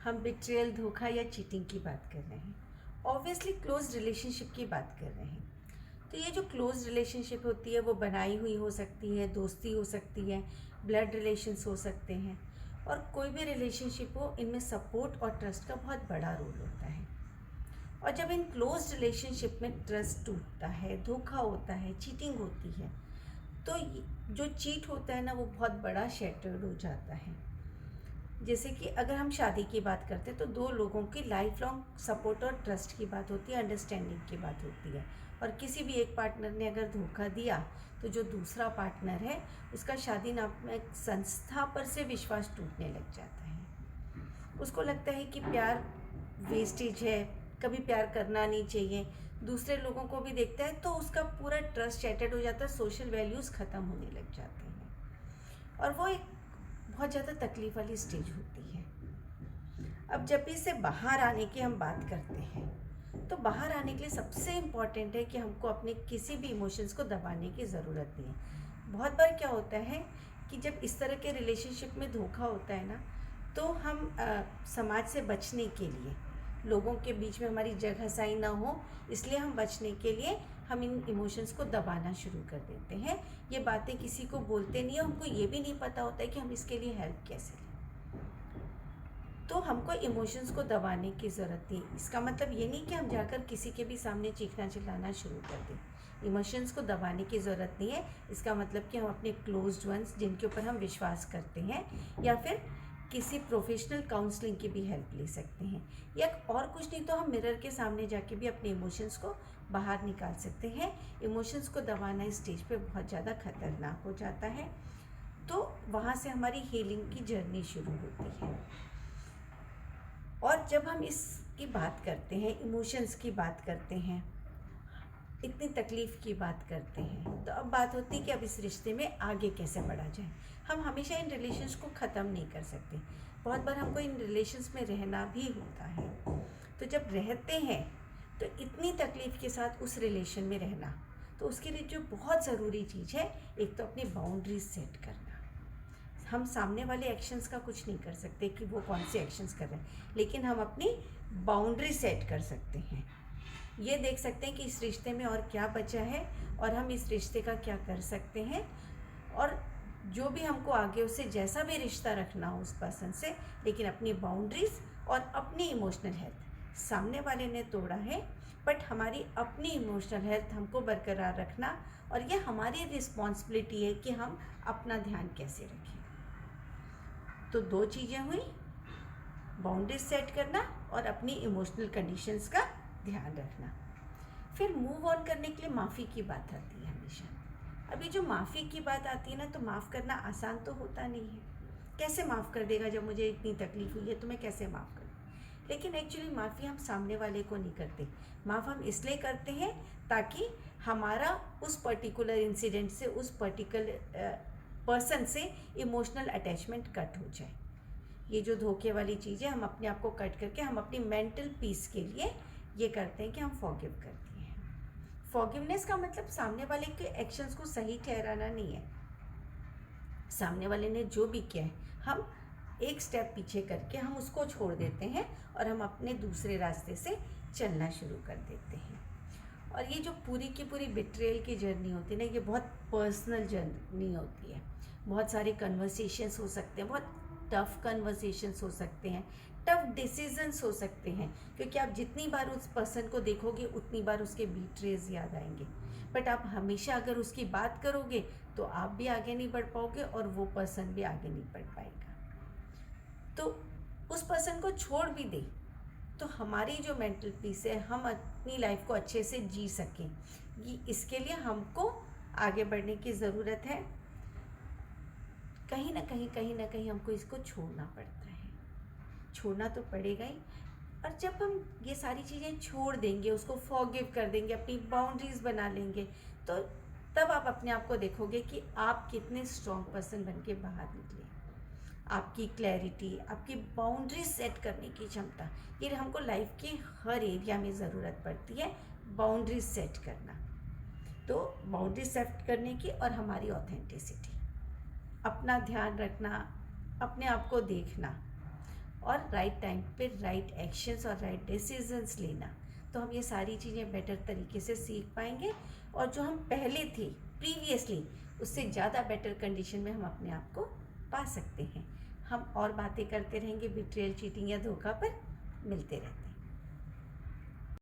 हम बिट्रेयल, धोखा या चीटिंग की बात कर रहे हैं। ऑब्वियसली क्लोज रिलेशनशिप की बात कर रहे हैं। तो ये जो क्लोज रिलेशनशिप होती है वो बनाई हुई हो सकती है, दोस्ती हो सकती है, ब्लड रिलेशंस हो सकते हैं, और कोई भी रिलेशनशिप हो, इनमें सपोर्ट और ट्रस्ट का बहुत बड़ा रोल होता है। और जब इन क्लोज रिलेशनशिप में ट्रस्ट टूटता है, धोखा होता है, चीटिंग होती है, तो जो चीट होता है ना, वो बहुत बड़ा शैटर्ड हो जाता है। जैसे कि अगर हम शादी की बात करते हैं तो दो लोगों की लाइफ लॉन्ग सपोर्ट और ट्रस्ट की बात होती है, अंडरस्टैंडिंग की बात होती है। और किसी भी एक पार्टनर ने अगर धोखा दिया तो जो दूसरा पार्टनर है उसका शादी नामक संस्था पर से विश्वास टूटने लग जाता है। उसको लगता है कि प्यार वेस्टेज है, कभी प्यार करना नहीं चाहिए। दूसरे लोगों को भी देखता है तो उसका पूरा ट्रस्ट शैटर्ड हो जाता है, सोशल वैल्यूज़ ख़त्म होने लग जाते हैं, और वो एक बहुत ज़्यादा तकलीफ वाली स्टेज होती है। अब जब भी इससे बाहर आने की हम बात करते हैं तो बाहर आने के लिए सबसे इम्पॉर्टेंट है कि हमको अपने किसी भी इमोशंस को दबाने की ज़रूरत नहीं है। बहुत बार क्या होता है कि जब इस तरह के रिलेशनशिप में धोखा होता है ना, तो हम समाज से बचने के लिए, लोगों के बीच में हमारी जगहसाई ना हो, इसलिए हम बचने के लिए हम इन इमोशंस को दबाना शुरू कर देते हैं। ये बातें किसी को बोलते नहीं है, हमको ये भी नहीं पता होता है कि हम इसके लिए हेल्प कैसे लें। तो हमको इमोशंस को दबाने की ज़रूरत नहीं। इसका मतलब ये नहीं कि हम जाकर किसी के भी सामने चीखना चिल्लाना शुरू कर दें। इमोशंस को दबाने की ज़रूरत नहीं है। इसका मतलब कि हम अपने क्लोज्ड वंस, जिनके ऊपर हम विश्वास करते हैं, या फिर किसी प्रोफेशनल काउंसलिंग की भी हेल्प ले सकते हैं, या और कुछ नहीं तो हम मिरर के सामने जाके भी अपने इमोशंस को बाहर निकाल सकते हैं। इमोशंस को दबाना इस स्टेज पे बहुत ज़्यादा खतरनाक हो जाता है। तो वहाँ से हमारी हीलिंग की जर्नी शुरू होती है। और जब हम इसकी बात करते हैं, इमोशंस की बात करते हैं, इतनी तकलीफ़ की बात करते हैं, तो अब बात होती है कि अब इस रिश्ते में आगे कैसे बढ़ा जाए। हम हमेशा इन रिलेशंस को ख़त्म नहीं कर सकते। बहुत बार हमको इन रिलेशंस में रहना भी होता है। तो जब रहते हैं तो इतनी तकलीफ़ के साथ उस रिलेशन में रहना, तो उसके लिए जो बहुत ज़रूरी चीज़ है, एक तो अपनी बाउंड्रीज सेट करना। हम सामने वाले एक्शंस का कुछ नहीं कर सकते कि वो कौन से एक्शंस कर रहे हैं, लेकिन हम अपनी बाउंड्री सेट कर सकते हैं। ये देख सकते हैं कि इस रिश्ते में और क्या बचा है और हम इस रिश्ते का क्या कर सकते हैं, और जो भी हमको आगे उससे जैसा भी रिश्ता रखना हो उस पर्सन से, लेकिन अपनी बाउंड्रीज और अपनी इमोशनल हेल्थ। सामने वाले ने तोड़ा है, बट हमारी अपनी इमोशनल हेल्थ हमको बरकरार रखना, और ये हमारी रिस्पॉन्सिबिलिटी है कि हम अपना ध्यान कैसे रखें। तो दो चीज़ें हुई, बाउंड्रीज सेट करना और अपनी इमोशनल कंडीशंस का ध्यान रखना। फिर मूव ऑन करने के लिए माफ़ी की बात आती है हमेशा। अभी जो माफ़ी की बात आती है ना, तो माफ़ करना आसान तो होता नहीं है। कैसे माफ़ कर देगा, जब मुझे इतनी तकलीफ़ हुई है तो मैं कैसे माफ़ करूँ। लेकिन एक्चुअली माफ़ी हम सामने वाले को नहीं करते। माफ़ हम इसलिए करते हैं ताकि हमारा उस पर्टिकुलर इंसिडेंट से, उस पर्टिकुलर पर्सन से इमोशनल अटैचमेंट कट हो जाए। ये जो धोखे वाली चीज़ है, हम अपने आप को कट करके हम अपनी मेंटल पीस के लिए ये करते हैं कि हम फॉरगिव करते हैं। फॉरगिवनेस का मतलब सामने वाले के एक्शंस को सही ठहराना नहीं है। सामने वाले ने जो भी किया है, हम एक स्टेप पीछे करके हम उसको छोड़ देते हैं और हम अपने दूसरे रास्ते से चलना शुरू कर देते हैं। और ये जो पूरी की पूरी बिट्रेयल की जर्नी होती है ना, ये बहुत पर्सनल जर्नी होती है। बहुत सारे कन्वर्सेशंस हो सकते हैं, बहुत टफ़ कन्वर्सेशंस हो सकते हैं, टफ़ डिसीजंस हो सकते हैं, क्योंकि आप जितनी बार उस पर्सन को देखोगे उतनी बार उसके बिट्रेज याद आएंगे। बट आप हमेशा अगर उसकी बात करोगे तो आप भी आगे नहीं बढ़ पाओगे और वो पर्सन भी आगे नहीं बढ़ पाएगा। तो उस पर्सन को छोड़ भी दे तो हमारी जो मेंटल पीस है, हम अपनी लाइफ को अच्छे से जी सकें, ये इसके लिए हमको आगे बढ़ने की ज़रूरत है। कहीं ना कहीं हमको इसको छोड़ना पड़ता है, छोड़ना तो पड़ेगा ही। और जब हम ये सारी चीज़ें छोड़ देंगे, उसको फॉरगिव कर देंगे, अपनी बाउंड्रीज़ बना लेंगे, तो तब आप अपने आप को देखोगे कि आप कितने स्ट्रॉन्ग पर्सन बन के बाहर निकले। आपकी क्लैरिटी, आपकी बाउंड्री सेट करने की क्षमता, ये हमको लाइफ के हर एरिया में ज़रूरत पड़ती है, बाउंड्री सेट करना। तो बाउंड्री सेट करने की और हमारी ऑथेंटिसिटी, अपना ध्यान रखना, अपने आप को देखना, और राइट टाइम पे राइट एक्शंस और राइट डिसीजंस लेना। तो हम ये सारी चीज़ें बेटर तरीके से सीख पाएंगे और जो हम पहले थे प्रीवियसली उससे ज़्यादा बेटर कंडीशन में हम अपने आप को पा सकते हैं। हम और बातें करते रहेंगे बिट्रेयल, चीटिंग या धोखा पर। मिलते रहते हैं।